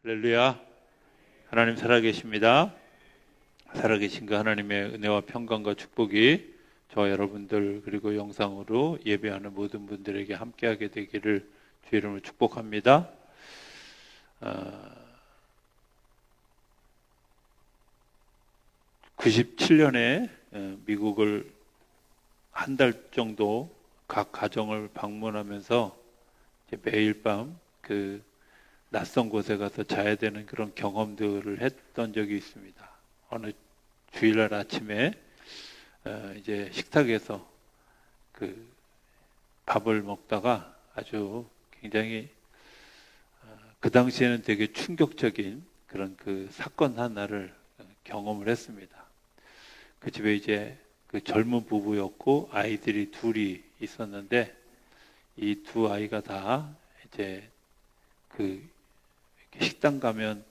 할렐루야. 하나님 살아계십니다. 살아계신 그 하나님의 은혜와 평강과 축복이 저와 여러분들 그리고 영상으로 예배하는 모든 분들에게 함께하게 되기를 주의 이름으로 축복합니다. 97년에 미국을 한 달 정도 각 가정을 방문하면서 매일 밤 낯선 곳에 가서 자야 되는 그런 경험들을 했던 적이 있습니다. 어느 주일날 아침에 이제 식탁에서 밥을 먹다가 아주 굉장히 그 당시에는 되게 충격적인 그런 사건 하나를 경험을 했습니다. 그 집에 이제 젊은 부부였고 아이들이 둘이 있었는데 이 두 아이가 다 이제 식당 가면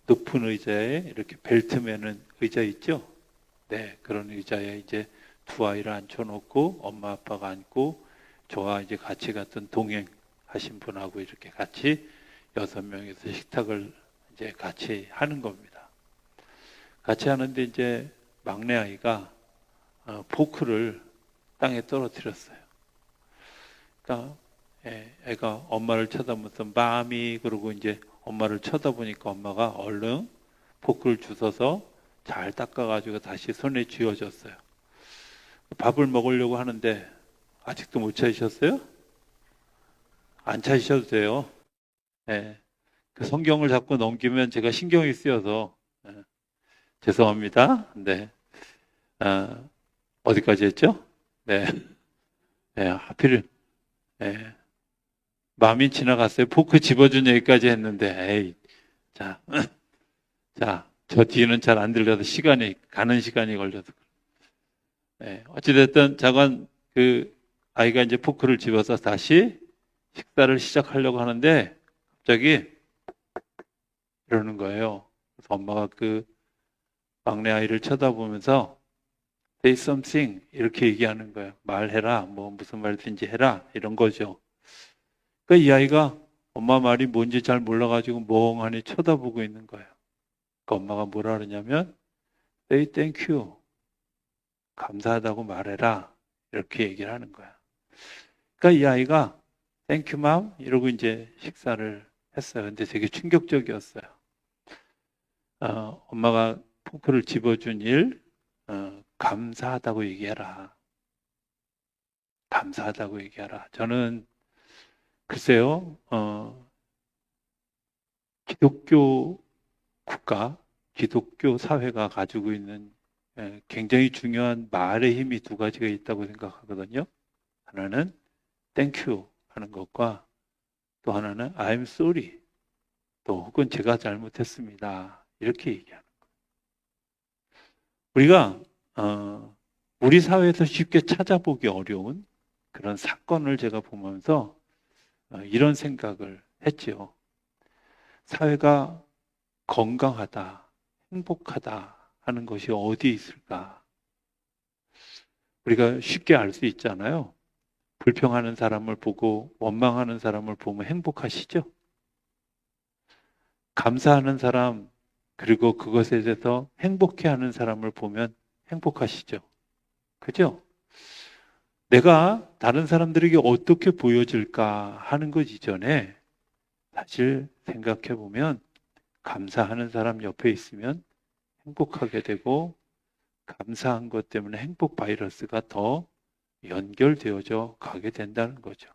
높은 의자에 이렇게 벨트 매는 의자 있죠? 네, 그런 의자에 이제 두 아이를 앉혀놓고 엄마 아빠가 앉고 저와 이제 같이 갔던 동행하신 분하고 이렇게 같이 6명이서 식탁을 이제 같이 하는 겁니다. 같이 하는데 이제 막내 아이가 포크를 땅에 떨어뜨렸어요. 그러니까 애가 엄마를 쳐다보면서 마미 그러고 이제 엄마를 쳐다보니까 엄마가 얼른 포크를 주워서 잘 닦아가지고 다시 손에 쥐어줬어요. 밥을 먹으려고 하는데 아직도 못 찾으셨어요? 안 찾으셔도 돼요. 예. 그 성경을 자꾸 넘기면 제가 신경이 쓰여서 죄송합니다. 네. 어디까지 했죠? 네. 하필 마음이 지나갔어요. 포크 집어준 얘기까지 했는데 에이, 자, 저 뒤는 잘 안 들려서 가는 시간이 걸려서. 어찌됐든 자관 아이가 이제 포크를 집어서 다시 식사를 시작하려고 하는데 갑자기 이러는 거예요. 그래서 엄마가 막내 아이를 쳐다보면서 say something 이렇게 얘기하는 거예요. 말해라, 뭐 무슨 말든지 해라 이런 거죠. 그러니까 이 아이가 엄마 말이 뭔지 잘 몰라가지고 멍하니 쳐다보고 있는 거예요. 그러니까 엄마가 뭐라 그러냐면 say thank you 감사하다고 말해라 이렇게 얘기를 하는 거야. 그러니까 이 아이가 thank you mom 이러고 이제 식사를 했어요. 근데 되게 충격적이었어요. 엄마가 포크를 집어준 일 감사하다고 얘기해라. 감사하다고 얘기하라. 저는 글쎄요, 기독교 국가, 기독교 사회가 가지고 있는 굉장히 중요한 말의 힘이 두 가지가 있다고 생각하거든요. 하나는 thank you 하는 것과 또 하나는 I'm sorry. 또 혹은 제가 잘못했습니다. 이렇게 얘기하는 거예요. 우리가 우리 사회에서 쉽게 찾아보기 어려운 그런 사건을 제가 보면서 이런 생각을 했지요. 사회가 건강하다, 행복하다 하는 것이 어디 있을까? 우리가 쉽게 알 수 있잖아요. 불평하는 사람을 보고 원망하는 사람을 보면 행복하시죠? 감사하는 사람, 그리고 그것에 대해서 행복해하는 사람을 보면 행복하시죠? 그죠? 내가 다른 사람들에게 어떻게 보여질까 하는 것 이전에 사실 생각해 보면 감사하는 사람 옆에 있으면 행복하게 되고 감사한 것 때문에 행복 바이러스가 더 연결되어져 가게 된다는 거죠.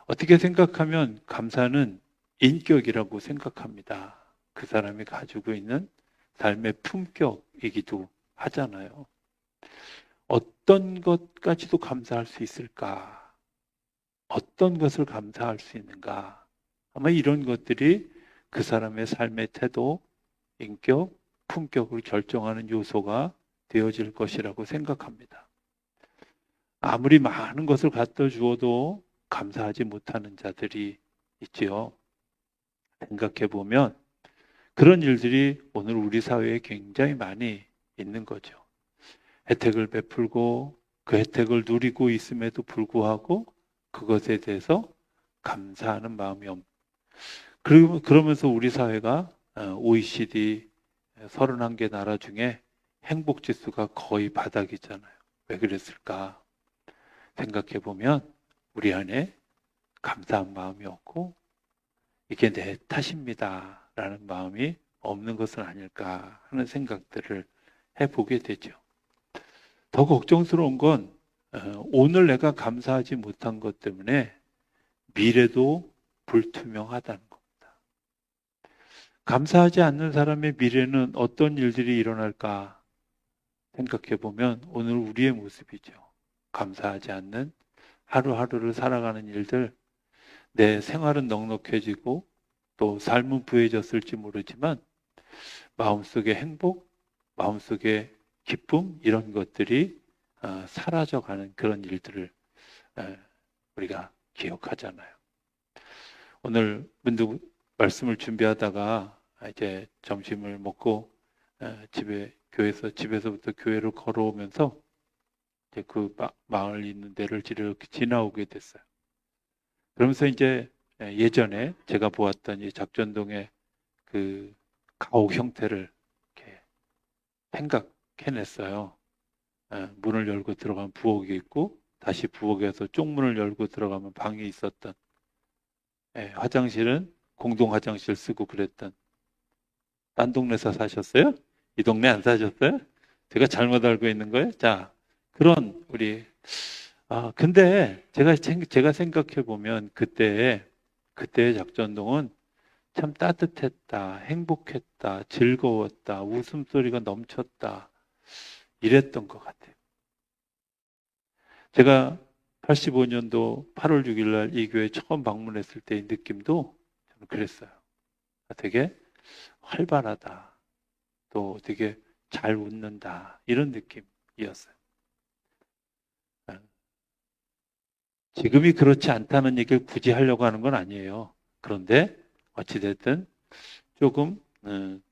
어떻게 생각하면 감사는 인격이라고 생각합니다. 그 사람이 가지고 있는 삶의 품격이기도 하잖아요. 어떤 것까지도 감사할 수 있을까? 어떤 것을 감사할 수 있는가? 아마 이런 것들이 그 사람의 삶의 태도, 인격, 품격을 결정하는 요소가 되어질 것이라고 생각합니다. 아무리 많은 것을 갖다 주어도 감사하지 못하는 자들이 있지요. 생각해 보면 그런 일들이 오늘 우리 사회에 굉장히 많이 있는 거죠. 혜택을 베풀고 그 혜택을 누리고 있음에도 불구하고 그것에 대해서 감사하는 마음이 없는. 그러면서 우리 사회가 OECD 31개 나라 중에 행복 지수가 거의 바닥이잖아요. 왜 그랬을까? 생각해 보면 우리 안에 감사한 마음이 없고 이게 내 탓입니다 라는 마음이 없는 것은 아닐까 하는 생각들을 해보게 되죠. 더 걱정스러운 건 오늘 내가 감사하지 못한 것 때문에 미래도 불투명하다는 겁니다. 감사하지 않는 사람의 미래는 어떤 일들이 일어날까 생각해 보면 오늘 우리의 모습이죠. 감사하지 않는 하루하루를 살아가는 일들, 내 생활은 넉넉해지고 또 삶은 부해졌을지 모르지만 마음속의 행복, 마음속의 기쁨 이런 것들이 사라져가는 그런 일들을 우리가 기억하잖아요. 오늘 문득 말씀을 준비하다가 이제 점심을 먹고 집에서부터 교회를 걸어오면서 이제 그 마을 있는 데를 이렇게 지나오게 됐어요. 그러면서 이제 예전에 제가 보았던 이 작전동의 그 가옥 형태를 이렇게 생각해냈어요. 문을 열고 들어가면 부엌이 있고 다시 부엌에서 쪽문을 열고 들어가면 방이 있었던, 화장실은 공동 화장실 쓰고 그랬던. 딴 동네에서 사셨어요? 이 동네 안 사셨어요? 제가 잘못 알고 있는 거예요? 자, 그런 우리 근데 제가 생각해 보면 그때의 작전동은 참 따뜻했다, 행복했다, 즐거웠다, 웃음소리가 넘쳤다 이랬던 것 같아요. 제가 85년도 8월 6일 날 이 교회 처음 방문했을 때의 느낌도 저는 그랬어요. 되게 활발하다, 또 되게 잘 웃는다 이런 느낌이었어요. 지금이 그렇지 않다는 얘기를 굳이 하려고 하는 건 아니에요. 그런데 어찌됐든 조금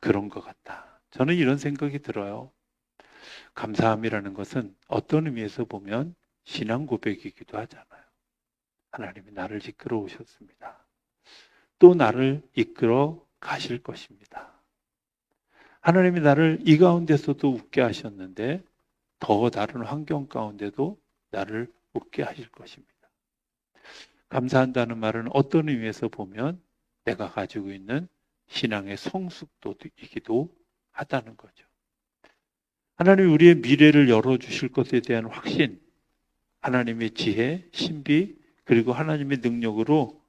그런 것 같다. 저는 이런 생각이 들어요. 감사함이라는 것은 어떤 의미에서 보면 신앙 고백이기도 하잖아요. 하나님이 나를 이끌어 오셨습니다. 또 나를 이끌어 가실 것입니다. 하나님이 나를 이 가운데서도 웃게 하셨는데 더 다른 환경 가운데도 나를 웃게 하실 것입니다. 감사한다는 말은 어떤 의미에서 보면 내가 가지고 있는 신앙의 성숙도이기도 하다는 거죠. 하나님이 우리의 미래를 열어주실 것에 대한 확신, 하나님의 지혜, 신비, 그리고 하나님의 능력으로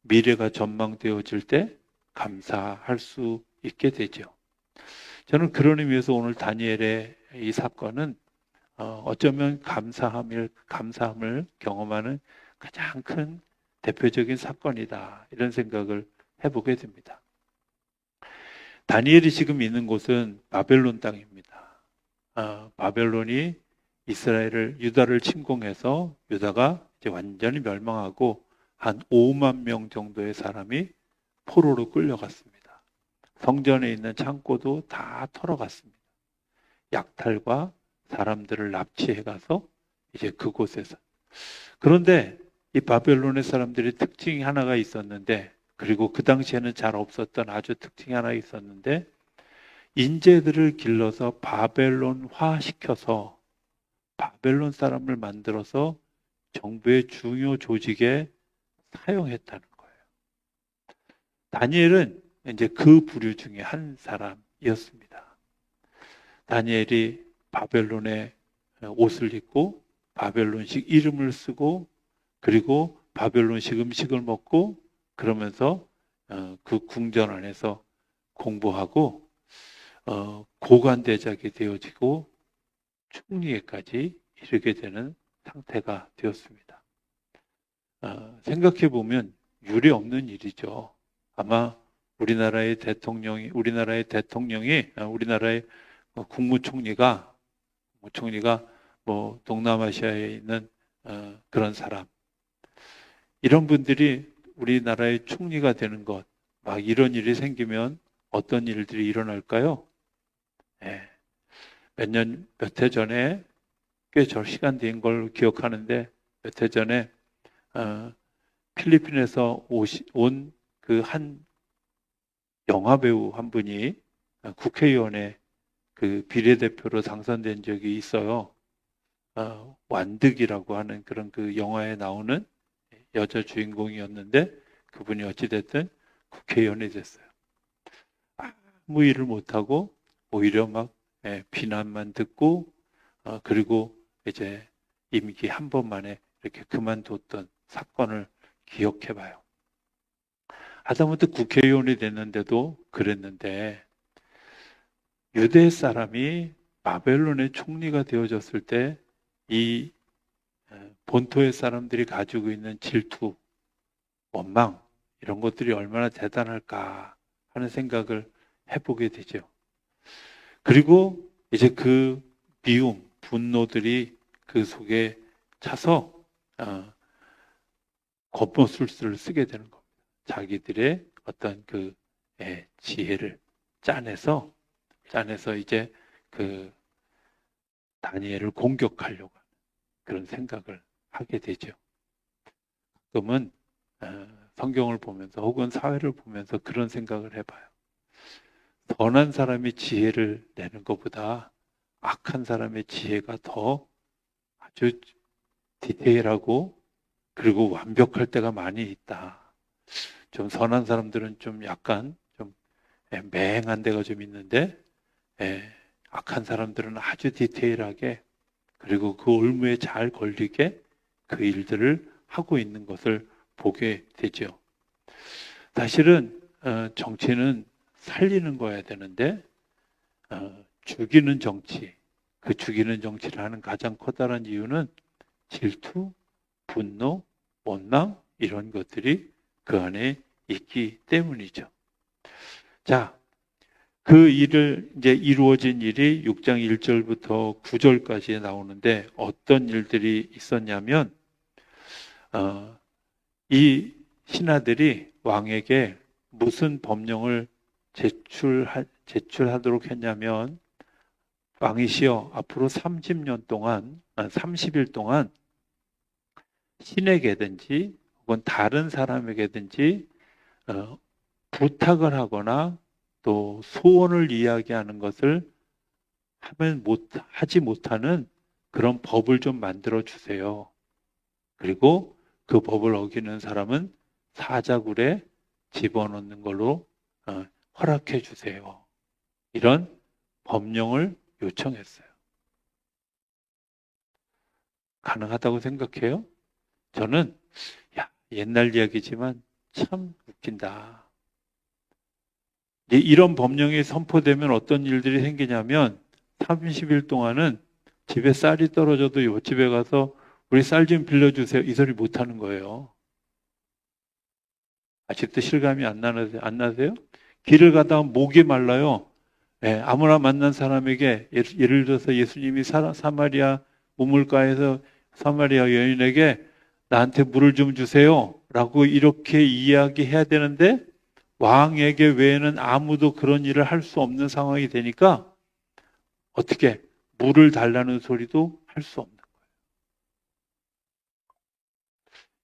미래가 전망되어질 때 감사할 수 있게 되죠. 저는 그런 의미에서 오늘 다니엘의 이 사건은 어쩌면 감사함을 경험하는 가장 큰 대표적인 사건이다. 이런 생각을 해보게 됩니다. 다니엘이 지금 있는 곳은 바벨론 땅입니다. 바벨론이 유다를 침공해서 유다가 이제 완전히 멸망하고 한 5만 명 정도의 사람이 포로로 끌려갔습니다. 성전에 있는 창고도 다 털어갔습니다. 약탈과 사람들을 납치해 가서 이제 그곳에서. 그런데 이 바벨론의 사람들이 특징이 하나가 있었는데, 그리고 그 당시에는 잘 없었던 아주 특징이 하나 있었는데, 인재들을 길러서 바벨론화 시켜서 바벨론 사람을 만들어서 정부의 중요 조직에 사용했다는 거예요. 다니엘은 이제 그 부류 중에 한 사람이었습니다. 다니엘이 바벨론의 옷을 입고 바벨론식 이름을 쓰고 그리고 바벨론식 음식을 먹고 그러면서 그 궁전 안에서 공부하고 고관대작이 되어지고 총리에까지 이르게 되는 상태가 되었습니다. 생각해 보면 유례 없는 일이죠. 아마 우리나라의 대통령이 우리나라의 국무총리가 뭐 동남아시아에 있는 그런 사람, 이런 분들이 우리나라의 총리가 되는 것, 막 이런 일이 생기면 어떤 일들이 일어날까요? 몇 해 전에, 꽤 저 시간 된 걸 기억하는데, 몇 해 전에 필리핀에서 온 그 한 영화배우 한 분이 국회의원에 그 비례대표로 당선된 적이 있어요. 완득이라고 하는 그런 그 영화에 나오는 여자 주인공이었는데 그분이 어찌됐든 국회의원이 됐어요. 아무 일을 못하고 오히려 막 비난만 듣고 그리고 이제 임기 한 번 만에 이렇게 그만뒀던 사건을 기억해 봐요. 하다못해 국회의원이 됐는데도 그랬는데 유대 사람이 바벨론의 총리가 되어졌을 때 이 본토의 사람들이 가지고 있는 질투, 원망 이런 것들이 얼마나 대단할까 하는 생각을 해보게 되죠. 그리고 이제 그 미움, 분노들이 그 속에 차서 겉모술수를 쓰게 되는 겁니다. 자기들의 어떤 그 지혜를 짜내서 이제 그 다니엘을 공격하려고 하는 그런 생각을 하게 되죠. 가끔은 성경을 보면서 혹은 사회를 보면서 그런 생각을 해봐요. 선한 사람이 지혜를 내는 것보다 악한 사람의 지혜가 더 아주 디테일하고 그리고 완벽할 때가 많이 있다. 좀 선한 사람들은 좀 약간 좀 맹한 데가 좀 있는데 악한 사람들은 아주 디테일하게 그리고 그 올무에 잘 걸리게 그 일들을 하고 있는 것을 보게 되죠. 사실은 정치는 살리는 거야 되는데 죽이는 정치, 그 죽이는 정치를 하는 가장 커다란 이유는 질투, 분노, 원망 이런 것들이 그 안에 있기 때문이죠. 자, 그 일을 이제 이루어진 일이 6장 1절부터 9절까지 나오는데 어떤 일들이 있었냐면 이 신하들이 왕에게 무슨 법령을 제출하도록 했냐면 왕이시여 앞으로 30년 동안 30일 동안 신에게든지 혹은 다른 사람에게든지 부탁을 하거나 또 소원을 이야기하는 것을 하지 못하는 그런 법을 좀 만들어 주세요. 그리고 그 법을 어기는 사람은 사자굴에 집어넣는 걸로 허락해 주세요. 이런 법령을 요청했어요. 가능하다고 생각해요? 저는 옛날 이야기지만 참 웃긴다. 이런 법령이 선포되면 어떤 일들이 생기냐면 30일 동안은 집에 쌀이 떨어져도 요 집에 가서 우리 쌀 좀 빌려주세요. 이 소리 못 하는 거예요. 아직도 실감이 안 나세요? 길을 가다가 목이 말라요. 아무나 만난 사람에게 예를 들어서 예수님이 사마리아 우물가에서 사마리아 여인에게 나한테 물을 좀 주세요. 라고 이렇게 이야기해야 되는데 왕에게 외에는 아무도 그런 일을 할 수 없는 상황이 되니까 어떻게 물을 달라는 소리도 할 수 없는 거예요.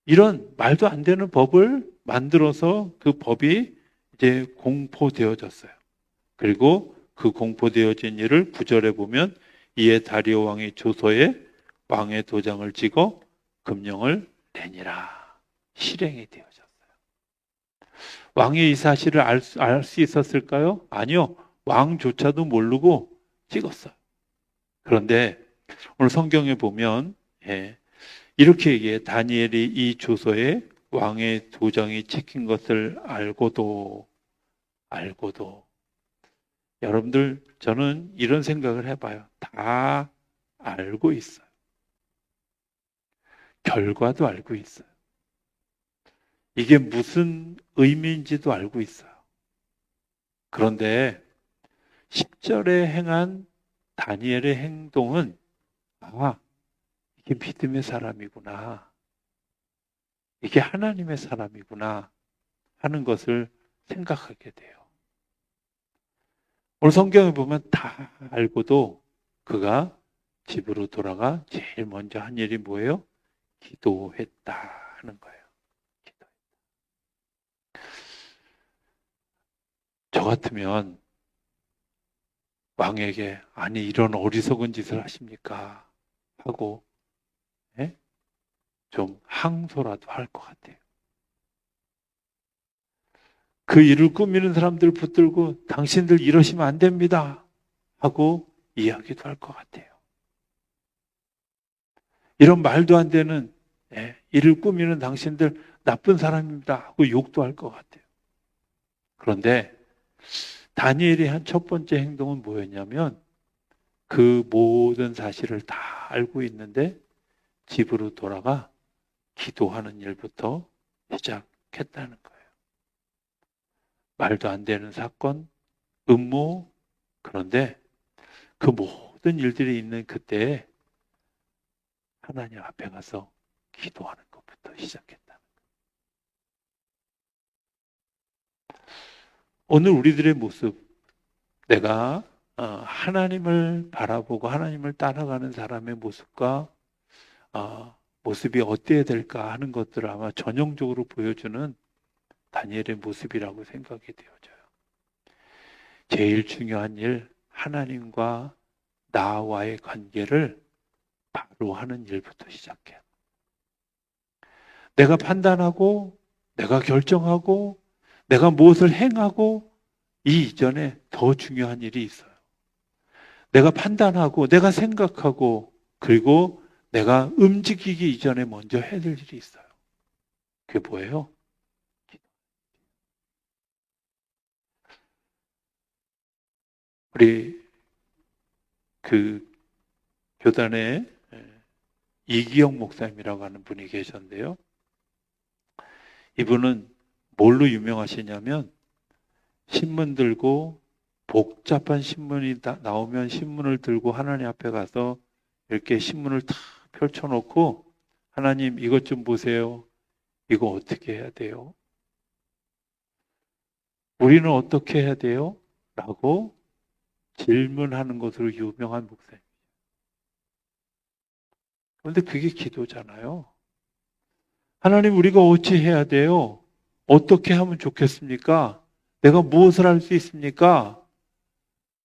이런 말도 안 되는 법을 만들어서 그 법이 이제 공포되어졌어요. 그리고 그 공포되어진 일을 9절에 보면 이에 다리오 왕이 조서에 왕의 도장을 찍어 금령을 내니라. 실행이 되어졌어요. 왕이 이 사실을 알 수 있었을까요? 아니요. 왕조차도 모르고 찍었어요. 그런데 오늘 성경에 보면 이렇게 얘기해. 다니엘이 이 조서에 왕의 도장이 찍힌 것을 알고도 여러분들 저는 이런 생각을 해봐요. 다 알고 있어요. 결과도 알고 있어요. 이게 무슨 의미인지도 알고 있어요. 그런데 10절에 행한 다니엘의 행동은 이게 믿음의 사람이구나. 이게 하나님의 사람이구나 하는 것을 생각하게 돼요. 오늘 성경에 보면 다 알고도 그가 집으로 돌아가 제일 먼저 한 일이 뭐예요? 기도했다 하는 거예요. 같으면 왕에게 아니 이런 어리석은 짓을 하십니까? 하고 예? 좀 항소라도 할 것 같아요. 그 일을 꾸미는 사람들 붙들고 당신들 이러시면 안 됩니다 하고 이야기도 할 것 같아요. 이런 말도 안 되는 일을 꾸미는 당신들 나쁜 사람입니다 하고 욕도 할 것 같아요. 그런데 다니엘이 한 첫 번째 행동은 뭐였냐면 그 모든 사실을 다 알고 있는데 집으로 돌아가 기도하는 일부터 시작했다는 거예요. 말도 안 되는 사건, 음모, 그런데 그 모든 일들이 있는 그때에 하나님 앞에 가서 기도하는 것부터 시작했다. 오늘 우리들의 모습, 내가 하나님을 바라보고 하나님을 따라가는 사람의 모습과 모습이 어때야 될까 하는 것들을 아마 전형적으로 보여주는 다니엘의 모습이라고 생각이 되어져요. 제일 중요한 일, 하나님과 나와의 관계를 바로 하는 일부터 시작해요. 내가 판단하고, 내가 결정하고, 내가 무엇을 행하고, 이 이전에 더 중요한 일이 있어요. 내가 판단하고, 내가 생각하고, 그리고 내가 움직이기 이전에 먼저 해야 될 일이 있어요. 그게 뭐예요? 우리 그 교단에 이기영 목사님이라고 하는 분이 계셨는데요. 이분은 뭘로 유명하시냐면 신문 들고 복잡한 신문이 나오면 신문을 들고 하나님 앞에 가서 이렇게 신문을 다 펼쳐놓고 하나님 이것 좀 보세요. 이거 어떻게 해야 돼요? 우리는 어떻게 해야 돼요? 라고 질문하는 것으로 유명한 목사님. 그런데 그게 기도잖아요. 하나님 우리가 어찌 해야 돼요? 어떻게 하면 좋겠습니까? 내가 무엇을 할 수 있습니까?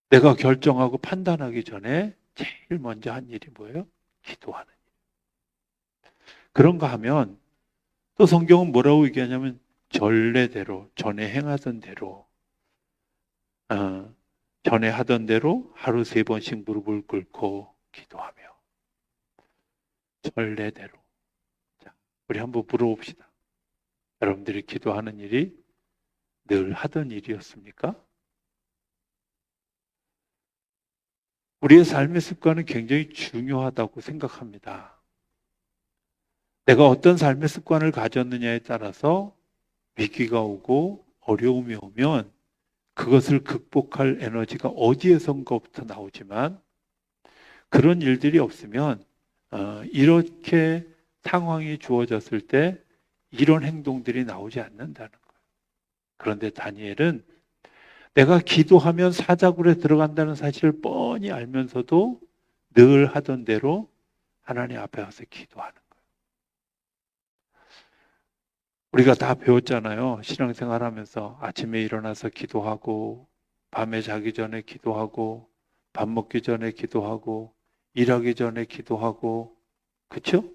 내가 결정하고 판단하기 전에 제일 먼저 한 일이 뭐예요? 기도하는 일. 그런가 하면 또 성경은 뭐라고 얘기하냐면 전례대로, 전에 행하던 대로, 전에 하던 대로 하루 3번씩 무릎을 꿇고 기도하며 전례대로. 자, 우리 한번 물어봅시다. 여러분들이 기도하는 일이 늘 하던 일이었습니까? 우리의 삶의 습관은 굉장히 중요하다고 생각합니다. 내가 어떤 삶의 습관을 가졌느냐에 따라서 위기가 오고 어려움이 오면 그것을 극복할 에너지가 어디에선가부터 나오지만 그런 일들이 없으면 이렇게 상황이 주어졌을 때 이런 행동들이 나오지 않는다는 거예요. 그런데 다니엘은 내가 기도하면 사자굴에 들어간다는 사실을 뻔히 알면서도 늘 하던 대로 하나님 앞에 가서 기도하는 거예요. 우리가 다 배웠잖아요. 신앙생활 하면서 아침에 일어나서 기도하고 밤에 자기 전에 기도하고 밥 먹기 전에 기도하고 일하기 전에 기도하고 그렇죠?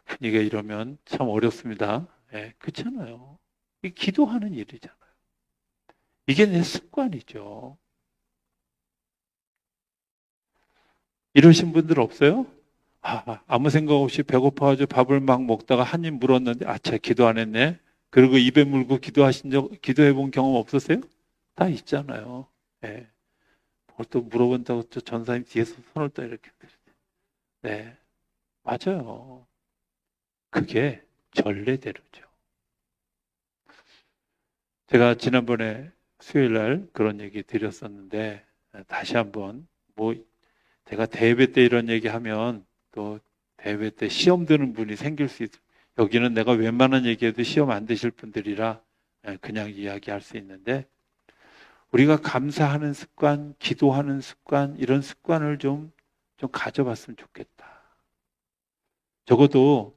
분위기가 이러면 참 어렵습니다. 네, 그렇잖아요. 이 기도하는 일이잖아요. 이게 내 습관이죠. 이러신 분들 없어요? 아무 생각 없이 배고파가지고 밥을 막 먹다가 한 입 물었는데 제 기도 안 했네. 그리고 입에 물고 기도해 본 경험 없으세요? 다 있잖아요. 네. 뭘 또 물어본다고 또 전사님 뒤에서 손을 또 이렇게. 네. 맞아요. 그게 전례대로죠. 제가 지난번에 수요일 날 그런 얘기 드렸었는데 다시 한번 제가 대회 때 이런 얘기 하면 또 대회 때 시험 드는 분이 생길 수 있어요. 여기는 내가 웬만한 얘기해도 시험 안 되실 분들이라 그냥 이야기할 수 있는데 우리가 감사하는 습관, 기도하는 습관 이런 습관을 좀 가져봤으면 좋겠다. 적어도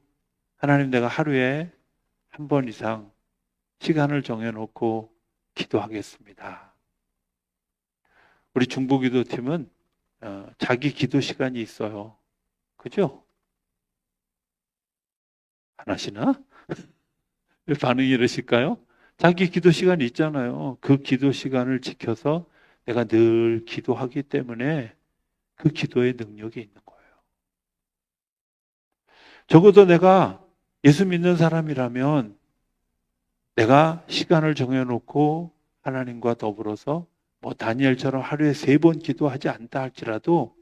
하나님 내가 하루에 한 번 이상 시간을 정해놓고 기도하겠습니다. 우리 중보기도팀은 자기 기도 시간이 있어요. 그죠? 안 하시나? 왜 반응이 이러실까요? 자기 기도 시간이 있잖아요. 그 기도 시간을 지켜서 내가 늘 기도하기 때문에 그 기도의 능력이 있는 거예요. 적어도 내가 예수 믿는 사람이라면 내가 시간을 정해놓고 하나님과 더불어서 뭐 다니엘처럼 하루에 3번 기도하지 않다 할지라도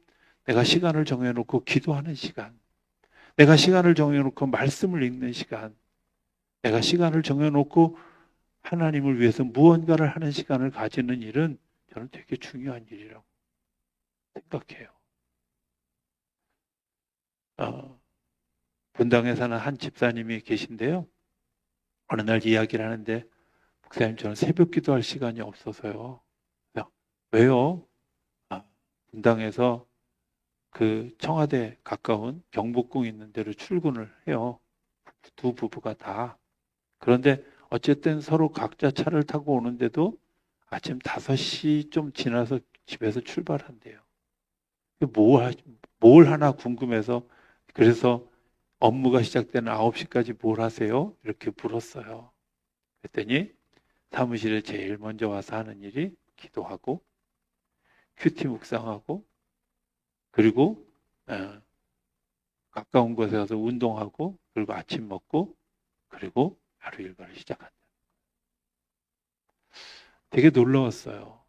내가 시간을 정해놓고 기도하는 시간, 내가 시간을 정해놓고 말씀을 읽는 시간, 내가 시간을 정해놓고 하나님을 위해서 무언가를 하는 시간을 가지는 일은 저는 되게 중요한 일이라고 생각해요. 분당에 사는 한 집사님이 계신데요. 어느 날 이야기를 하는데, 목사님, 저는 새벽 기도할 시간이 없어서요. 왜요? 분당에서 그 청와대 가까운 경복궁 있는 데로 출근을 해요. 두 부부가 다. 그런데 어쨌든 서로 각자 차를 타고 오는데도 아침 5시 좀 지나서 집에서 출발한대요. 뭘 하나 궁금해서, 그래서 업무가 시작되는 9시까지 뭘 하세요? 이렇게 물었어요. 그랬더니 사무실에 제일 먼저 와서 하는 일이 기도하고 큐티 묵상하고 그리고 가까운 곳에 가서 운동하고 그리고 아침 먹고 그리고 하루 일과를 시작한다. 되게 놀라웠어요.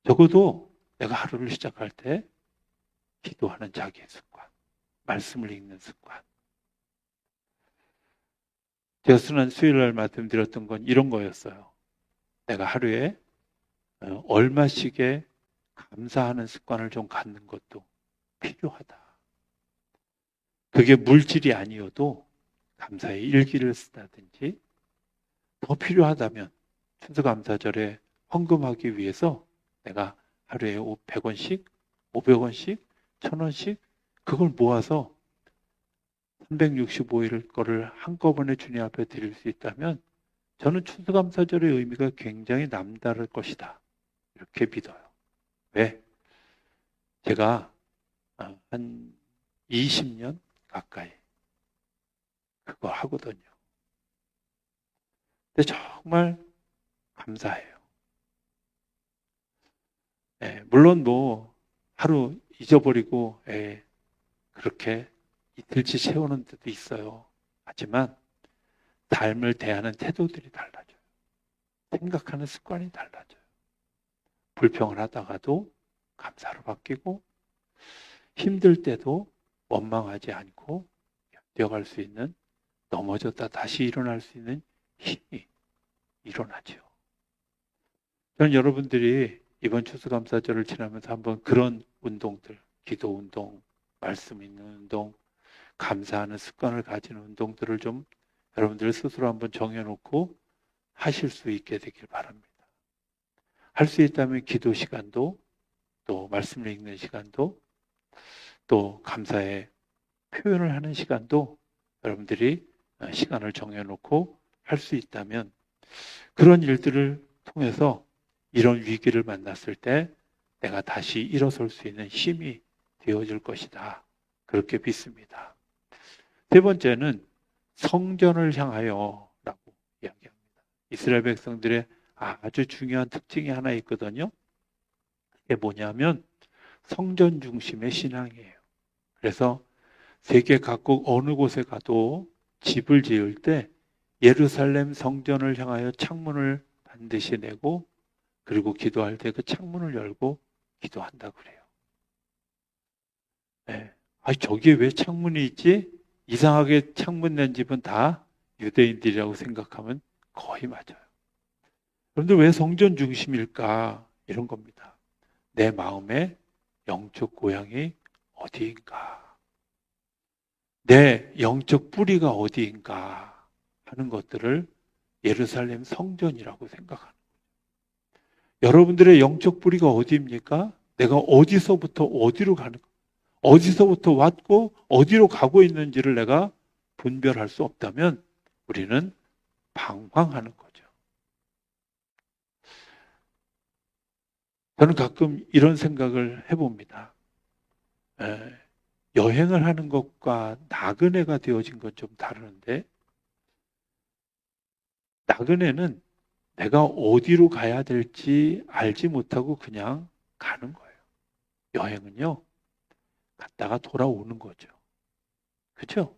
적어도 내가 하루를 시작할 때 기도하는 자기의 습관, 말씀을 읽는 습관. 제가 지난 수요일날 말씀드렸던 건 이런 거였어요. 내가 하루에 얼마씩의 감사하는 습관을 좀 갖는 것도 필요하다. 그게 물질이 아니어도 감사의 일기를 쓰다든지 더 필요하다면 추수감사절에 헌금하기 위해서 내가 하루에 100원씩, 500원씩, 1000원씩 그걸 모아서 365일 거를 한꺼번에 주님 앞에 드릴 수 있다면 저는 추수감사절의 의미가 굉장히 남다를 것이다. 이렇게 믿어요. 왜? 제가 한 20년 가까이 그거 하거든요. 근데 정말 감사해요. 물론 뭐 하루 잊어버리고 그렇게 이틀치 채우는 데도 있어요. 하지만 삶을 대하는 태도들이 달라져요. 생각하는 습관이 달라져요. 불평을 하다가도 감사로 바뀌고 힘들 때도 원망하지 않고 견뎌갈 수 있는, 넘어졌다 다시 일어날 수 있는 힘이 일어나죠. 저는 여러분들이 이번 추수감사절을 지나면서 한번 그런 운동들, 기도 운동, 말씀 있는 운동, 감사하는 습관을 가지는 운동들을 좀 여러분들 스스로 한번 정해놓고 하실 수 있게 되길 바랍니다. 할 수 있다면 기도 시간도, 또 말씀을 읽는 시간도, 또 감사의 표현을 하는 시간도 여러분들이 시간을 정해놓고 할 수 있다면 그런 일들을 통해서 이런 위기를 만났을 때 내가 다시 일어설 수 있는 힘이 되어질 것이다. 그렇게 믿습니다. 세 번째는 성전을 향하여 라고 이야기합니다. 이스라엘 백성들의 아주 중요한 특징이 하나 있거든요. 그게 뭐냐면 성전 중심의 신앙이에요. 그래서 세계 각국 어느 곳에 가도 집을 지을 때 예루살렘 성전을 향하여 창문을 반드시 내고 그리고 기도할 때 그 창문을 열고 기도한다고 그래요. 저기에 왜 창문이 있지? 이상하게 창문 낸 집은 다 유대인들이라고 생각하면 거의 맞아요. 그런데 왜 성전 중심일까? 이런 겁니다. 내 마음의 영적 고향이 어디인가? 내 영적 뿌리가 어디인가? 하는 것들을 예루살렘 성전이라고 생각하는 거예요. 여러분들의 영적 뿌리가 어디입니까? 내가 어디서부터 어디로 가는 거? 어디서부터 왔고 어디로 가고 있는지를 내가 분별할 수 없다면 우리는 방황하는 거죠. 저는 가끔 이런 생각을 해봅니다. 여행을 하는 것과 나그네가 되어진 건 좀 다르는데, 나그네는 내가 어디로 가야 될지 알지 못하고 그냥 가는 거예요. 여행은요, 갔다가 돌아오는 거죠. 그렇죠?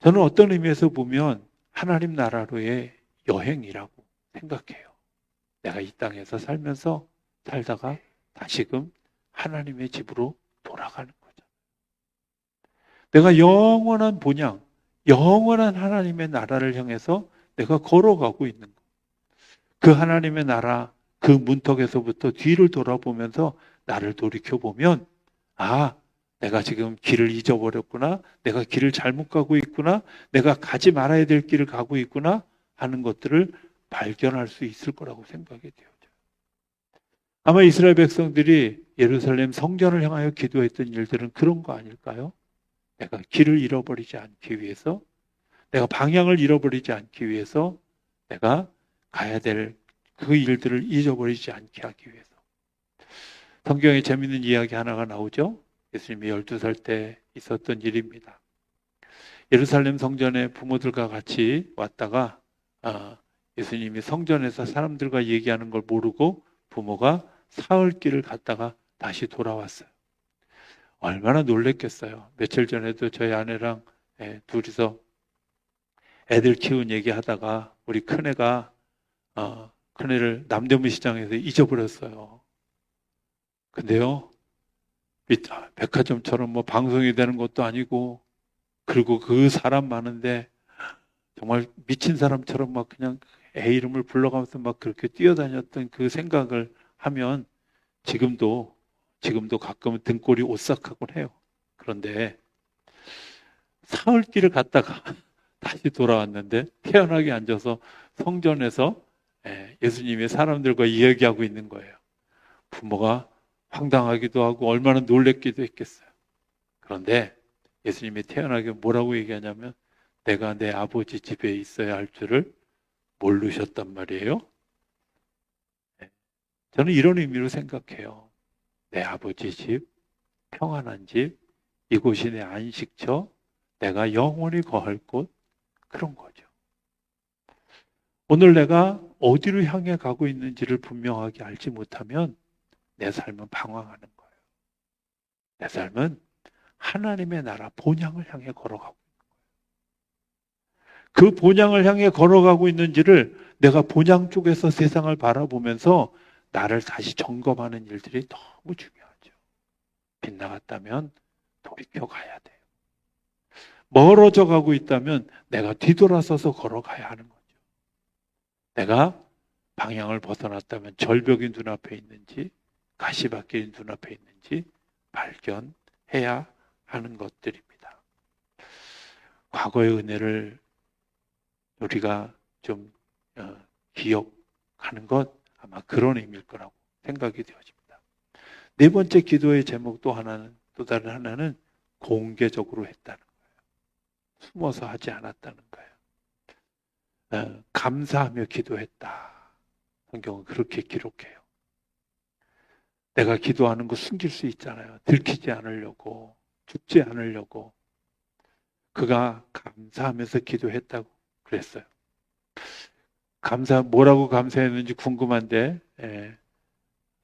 저는 어떤 의미에서 보면 하나님 나라로의 여행이라고 생각해요. 내가 이 땅에서 살다가 다시금 하나님의 집으로 돌아가는 거죠. 내가 영원한 본향, 영원한 하나님의 나라를 향해서 내가 걸어가고 있는 거. 그 하나님의 나라, 그 문턱에서부터 뒤를 돌아보면서 나를 돌이켜보면, 아, 내가 지금 길을 잊어버렸구나. 내가 길을 잘못 가고 있구나. 내가 가지 말아야 될 길을 가고 있구나 하는 것들을 발견할 수 있을 거라고 생각이 되어져요. 아마 이스라엘 백성들이 예루살렘 성전을 향하여 기도했던 일들은 그런 거 아닐까요? 내가 길을 잃어버리지 않기 위해서, 내가 방향을 잃어버리지 않기 위해서, 내가 가야 될 그 일들을 잊어버리지 않게 하기 위해서. 성경에 재미있는 이야기 하나가 나오죠. 예수님이 12살 때 있었던 일입니다. 예루살렘 성전에 부모들과 같이 왔다가 예수님이 성전에서 사람들과 얘기하는 걸 모르고 부모가 사흘 길을 갔다가 다시 돌아왔어요. 얼마나 놀랬겠어요. 며칠 전에도 저희 아내랑 둘이서 애들 키운 얘기하다가 우리 큰애가 큰애를 남대문 시장에서 잊어버렸어요. 근데요, 백화점처럼 뭐 방송이 되는 것도 아니고, 그리고 그 사람 많은데 정말 미친 사람처럼 막 그냥 애 이름을 불러가면서 막 그렇게 뛰어다녔던 그 생각을 하면 지금도 가끔은 등골이 오싹하곤 해요. 그런데 사흘길을 갔다가 다시 돌아왔는데 태연하게 앉아서 성전에서 예수님이 사람들과 이야기하고 있는 거예요. 부모가 황당하기도 하고 얼마나 놀랬기도 했겠어요. 그런데 예수님이 태연하게 뭐라고 얘기하냐면, 내가 내 아버지 집에 있어야 할 줄을 모르셨단 말이에요. 저는 이런 의미로 생각해요. 내 아버지 집, 평안한 집, 이곳이 내 안식처, 내가 영원히 거할 곳, 그런 거죠. 오늘 내가 어디로 향해 가고 있는지를 분명하게 알지 못하면 내 삶은 방황하는 거예요. 내 삶은 하나님의 나라 본향을 향해 걸어가고, 그 본향을 향해 걸어가고 있는지를 내가 본향 쪽에서 세상을 바라보면서 나를 다시 점검하는 일들이 너무 중요하죠. 빗나갔다면 돌이켜 가야 돼요. 멀어져 가고 있다면 내가 뒤돌아서서 걸어가야 하는 거죠. 내가 방향을 벗어났다면 절벽이 눈앞에 있는지, 가시밭길이 눈앞에 있는지 발견해야 하는 것들입니다. 과거의 은혜를 우리가 좀 기억하는 것, 아마 그런 의미일 거라고 생각이 되어집니다. 네 번째 기도의 제목 또 다른 하나는 공개적으로 했다는 거예요. 숨어서 하지 않았다는 거예요. 감사하며 기도했다. 성경은 그렇게 기록해요. 내가 기도하는 거 숨길 수 있잖아요. 들키지 않으려고, 죽지 않으려고. 그가 감사하면서 기도했다고 그랬어요. 뭐라고 감사했는지 궁금한데,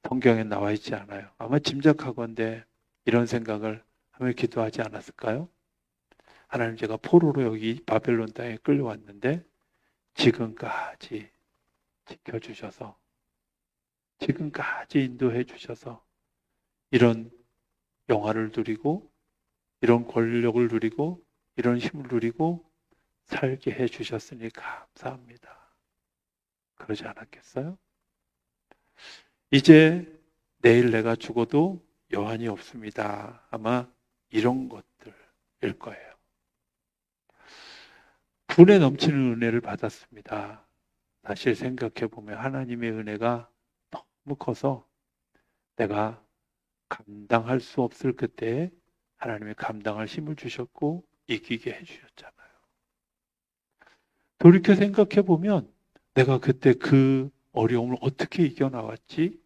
성경에 나와 있지 않아요. 아마 짐작하건대 이런 생각을 하며 기도하지 않았을까요? 하나님, 제가 포로로 여기 바벨론 땅에 끌려왔는데 지금까지 지켜주셔서, 지금까지 인도해 주셔서 이런 영화를 누리고, 이런 권력을 누리고, 이런 힘을 누리고 살게 해 주셨으니 감사합니다. 그러지 않았겠어요? 이제 내일 내가 죽어도 여한이 없습니다. 아마 이런 것들일 거예요. 분에 넘치는 은혜를 받았습니다. 사실 생각해 보면 하나님의 은혜가 너무 커서 내가 감당할 수 없을 그때에 하나님의 감당할 힘을 주셨고 이기게 해주셨잖아요. 돌이켜 생각해 보면 내가 그때 그 어려움을 어떻게 이겨나왔지?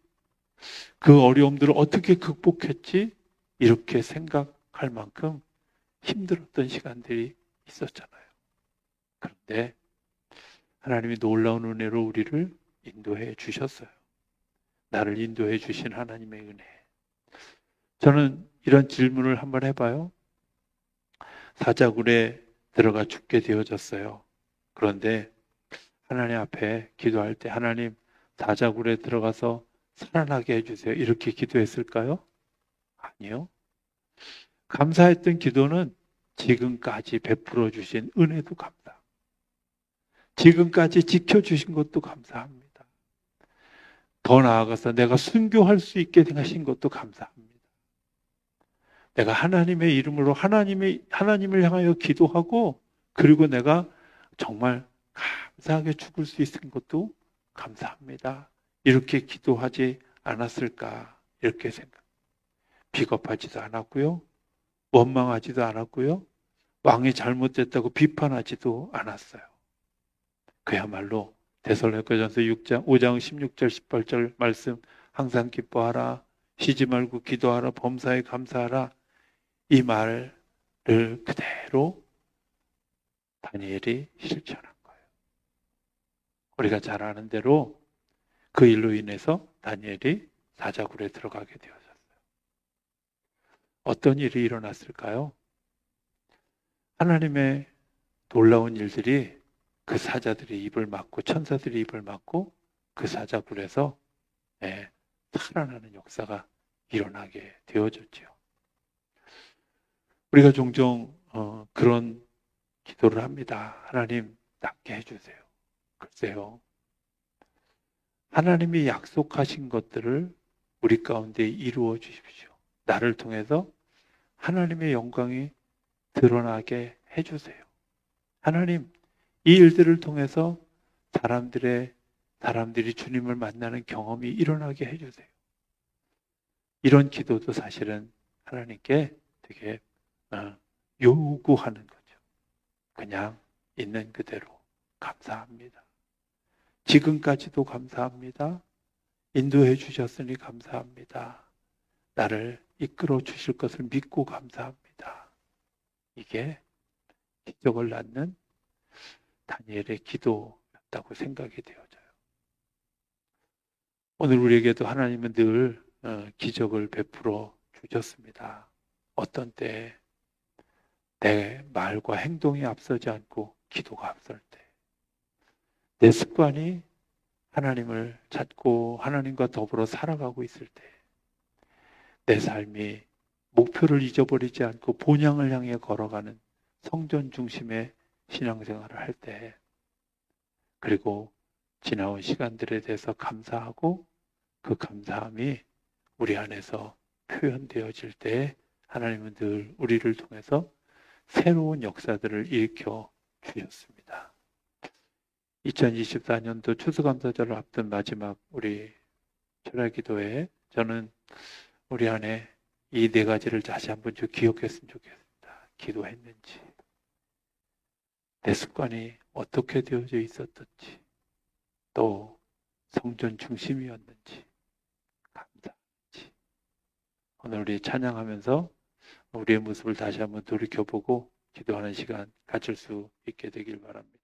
그 어려움들을 어떻게 극복했지? 이렇게 생각할 만큼 힘들었던 시간들이 있었잖아요. 그런데 하나님이 놀라운 은혜로 우리를 인도해 주셨어요. 나를 인도해 주신 하나님의 은혜. 저는 이런 질문을 한번 해봐요. 사자굴에 들어가 죽게 되어졌어요. 그런데 하나님 앞에 기도할 때 하나님 사자굴에 들어가서 살아나게 해주세요. 이렇게 기도했을까요? 아니요. 감사했던 기도는 지금까지 베풀어 주신 은혜도 감사. 지금까지 지켜주신 것도 감사합니다. 더 나아가서 내가 순교할 수 있게 하신 것도 감사합니다. 내가 하나님의 이름으로 하나님을 향하여 기도하고 그리고 내가 정말 감사하게 죽을 수 있는 것도 감사합니다. 이렇게 기도하지 않았을까 이렇게 생각. 비겁하지도 않았고요. 원망하지도 않았고요. 왕이 잘못됐다고 비판하지도 않았어요. 그야말로 데살로니가전서 6장 5장 16절 18절 말씀 항상 기뻐하라 쉬지 말고 기도하라 범사에 감사하라 이 말을 그대로 다니엘이 실천한 거예요. 우리가 잘 아는 대로 그 일로 인해서 다니엘이 사자굴에 들어가게 되어졌어요. 어떤 일이 일어났을까요? 하나님의 놀라운 일들이 그 사자들이 입을 막고 천사들이 입을 막고 그 사자굴에서 살아나는 역사가 일어나게 되어졌죠. 우리가 종종 그런 기도를 합니다. 하나님 낫게 해주세요. 글쎄요. 하나님이 약속하신 것들을 우리 가운데 이루어 주십시오. 나를 통해서 하나님의 영광이 드러나게 해주세요. 하나님, 이 일들을 통해서 사람들이 주님을 만나는 경험이 일어나게 해주세요. 이런 기도도 사실은 하나님께 되게 요구하는 거죠. 그냥 있는 그대로 감사합니다. 지금까지도 감사합니다. 인도해 주셨으니 감사합니다. 나를 이끌어 주실 것을 믿고 감사합니다. 이게 기적을 낳는 다니엘의 기도였다고 생각이 되어져요. 오늘 우리에게도 하나님은 늘 기적을 베풀어 주셨습니다. 어떤 때 내 말과 행동이 앞서지 않고 기도가 앞설 때 내 습관이 하나님을 찾고 하나님과 더불어 살아가고 있을 때 내 삶이 목표를 잊어버리지 않고 본향을 향해 걸어가는 성전 중심의 신앙생활을 할 때 그리고 지나온 시간들에 대해서 감사하고 그 감사함이 우리 안에서 표현되어질 때 하나님은 늘 우리를 통해서 새로운 역사들을 일으켜 주셨습니다. 2024년도 추수감사절을 앞둔 마지막 우리 철야기도에 저는 우리 안에 이 네 가지를 다시 한번 좀 기억했으면 좋겠습니다. 기도했는지, 내 습관이 어떻게 되어져 있었던지, 또 성전 중심이었는지, 감사한지. 오늘 우리 찬양하면서 우리의 모습을 다시 한번 돌이켜보고 기도하는 시간 가질 수 있게 되길 바랍니다.